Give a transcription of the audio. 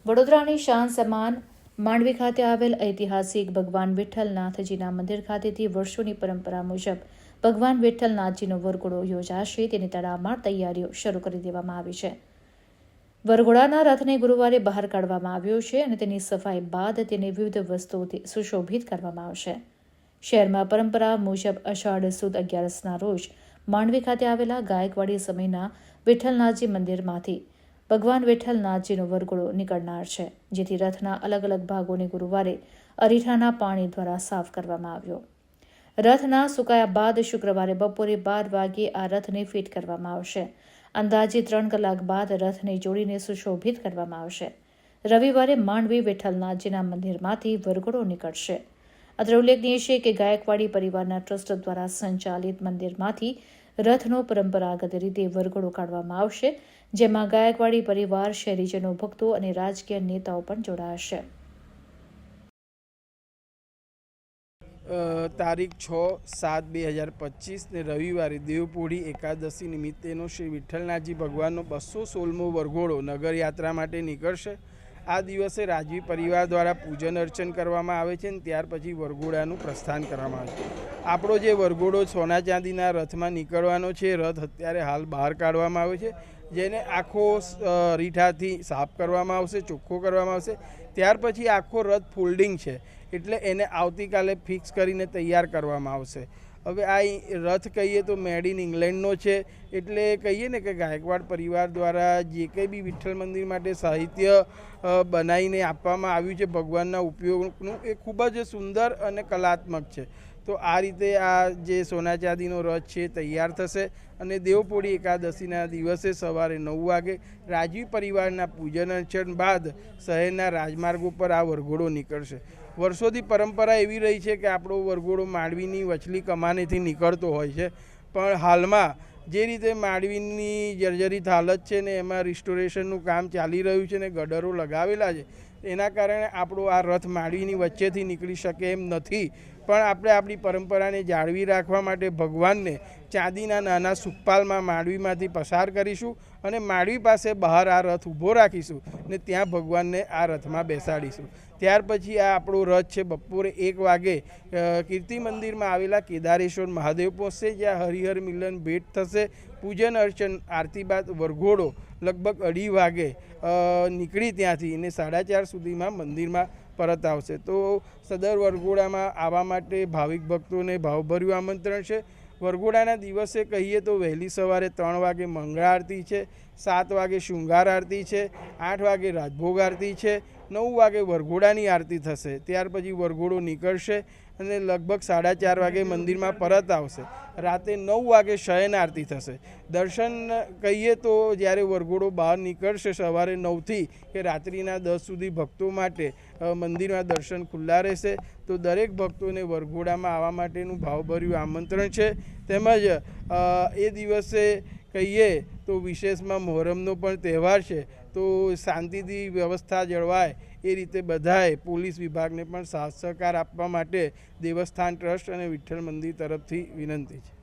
વડોદરાની શાન સમાન માંડવી ખાતે આવેલ ઐતિહાસિક ભગવાન વિઠ્ઠલનાથજીના મંદિર ખાતેથી વર્ષોની પરંપરા મુજબ ભગવાન વિઠ્ઠલનાથજીનો વરઘોડો યોજાશે તેની તડામાર તૈયારીઓ શરૂ કરી દેવામાં આવી છે। વરઘોડાના રથને ગુરુવારે બહાર કાઢવામાં આવ્યો છે અને તેની સફાઈ બાદ તેને વિવિધ વસ્તુઓથી સુશોભિત કરવામાં આવશે। શહેરમાં પરંપરા મુજબ અષાઢ સુદ 11ના રોજ માંડવી ખાતે આવેલા ગાયકવાડી સમયના વિઠ્ઠલનાથજી મંદિરમાંથી ભગવાન વિઠ્ઠલનાથજીનો વરઘોડો નીકળનાર છે, જેથી રથના અલગ અલગ ભાગોને ગુરુવારે અરીઠાના પાણી દ્વારા સાફ કરવામાં આવ્યો। રથના સુકાયા બાદ શુક્રવારે બપોરે 12 વાગ્યે આ રથને ફિટ કરવામાં આવશે। અંદાજે 3 કલાક બાદ રથને જોડીને સુશોભિત કરવામાં આવશે। રવિવારે માંડવી વિઠ્ઠલનાથજીના મંદિરમાંથી વરઘોડો નીકળશે। અત્રે ઉલ્લેખનીય છે કે ગાયકવાડી પરિવારના ટ્રસ્ટ દ્વારા સંચાલિત મંદિરમાંથી રથનો પરંપરાગત રીતે વરઘોડો કાઢવામાં આવશે, જેમાં ગાયકવાડી પરિવાર, શહેરીજનો, ભક્તો અને રાજકીય નેતાઓ પણ જોડાશે। તારીખ 6/7/2025 ને રવિવારે દેવપોઢી એકાદશી નિમિત્તેનો શ્રી વિઠ્ઠલનાથજી ભગવાનનો 216મો વરઘોડો નગરયાત્રા માટે નીકળશે। આ દિવસે રાજવી પરિવાર દ્વારા પૂજન અર્ચન કરવામાં આવે છે અને ત્યાર પછી વરઘોડાનું પ્રસ્થાન કરવામાં આવે છે। આપણો જે વરઘોડો સોના ચાંદીના રથમાં નીકળવાનો છે, રથ અત્યારે હાલ બહાર કાઢવામાં આવે છે, જેને આખો રીઠાથી સાફ કરવામાં આવશે, ચોખ્ખો કરવામાં આવશે। ત્યાર પછી આખો રથ ફોલ્ડિંગ છે, એટલે એને આવતીકાલે ફિક્સ કરીને તૈયાર કરવામાં આવશે। હવે આ રથ કહીએ તો મેડ ઇન ઇંગ્લેન્ડનો છે, એટલે કહીએ ને કે ગાયકવાડ પરિવાર દ્વારા જે કંઈ બી વિઠ્ઠલ મંદિર માટે સાહિત્ય બનાવીને આપવામાં આવ્યું છે ભગવાનના ઉપયોગનું, એ ખૂબ જ સુંદર અને કલાત્મક છે। તો આ રીતે આ જે સોના ચાંદીનો રથ છે તૈયાર થશે અને દેવપોઢી એકાદશીના દિવસે સવારે 9 વાગે રાજવી પરિવારના પૂજન અર્ચન બાદ શહેરના રાજમાર્ગો પર આ વરઘોડો નીકળશે। વર્ષોથી પરંપરા એવી રહી છે કે આપણો વરઘોડો માંડવીની વચલી કમાનેથી નીકળતો હોય છે, પણ હાલમાં જે રીતે માંડવીની જર્જરિત હાલત છે ને એમાં રિસ્ટોરેશનનું કામ ચાલી રહ્યું છે ને ગડરો લગાવેલા છે, એના કારણે આપણો આ રથ માંડવીની વચ્ચેથી નીકળી શકે એમ નથી। પણ આપણે આપણી પરંપરાને જાળવી રાખવા માટે ભગવાનને ચાંદીના નાના સુખપાલમાં માંડવીમાંથી પસાર કરીશું અને માંડવી પાસે બહાર આ રથ ઊભો રાખીશું ને ત્યાં ભગવાનને આ રથમાં બેસાડીશું। ત્યાર પછી આ આપણો રથ છે બપોરે 1 વાગે કીર્તિ મંદિરમાં આવેલા કેદારેશ્વર મહાદેવ પહોંચશે, જ્યાં હરિહર મિલન ભેટ થશે, પૂજન અર્ચન, આરતી બાદ વરઘોડો લગભગ 2:30 વાગે નીકળી ત્યાંથી ને 4:30 સુધીમાં મંદિરમાં પરત આવશે। તો સદર વરઘોડામાં આવવા માટે ભાવિક ભક્તોને ભાવભર્યું આમંત્રણ છે। વરઘોડાના દિવસે કહીએ તો વહેલી સવારે 3 વાગે મંગળા આરતી છે, 7 વાગે શૃંગાર આરતી છે, 8 વાગે રાજભોગ આરતી છે, 9 વાગે વરઘોડાની આરતી થશે। ત્યાર પછી વરઘોડો નીકળશે અને લગભગ 4:30 વાગે મંદિરમાં પરત આવશે। રાતે 9 વાગે શયન આરતી થશે। દર્શન કહીએ તો જ્યારે વરઘોડો બહાર નીકળશે સવારે 9થી કે રાત્રિના 10 સુધી ભક્તો માટે મંદિરમાં દર્શન ખુલ્લા રહેશે। તો દરેક ભક્તોને વરઘોડામાં આવવા માટેનું ભાવભર્યું આમંત્રણ છે। તેમજ એ દિવસે કહીએ તો વિશેષમાં મોહરમનો પણ તહેવાર છે, તો શાંતિથી વ્યવસ્થા જળવાય એ રીતે બધાએ પોલીસ વિભાગને પણ સાથ સહકાર આપવા માટે દેવસ્થાન ટ્રસ્ટ અને વિઠ્ઠલ મંદિર તરફથી વિનંતી છે।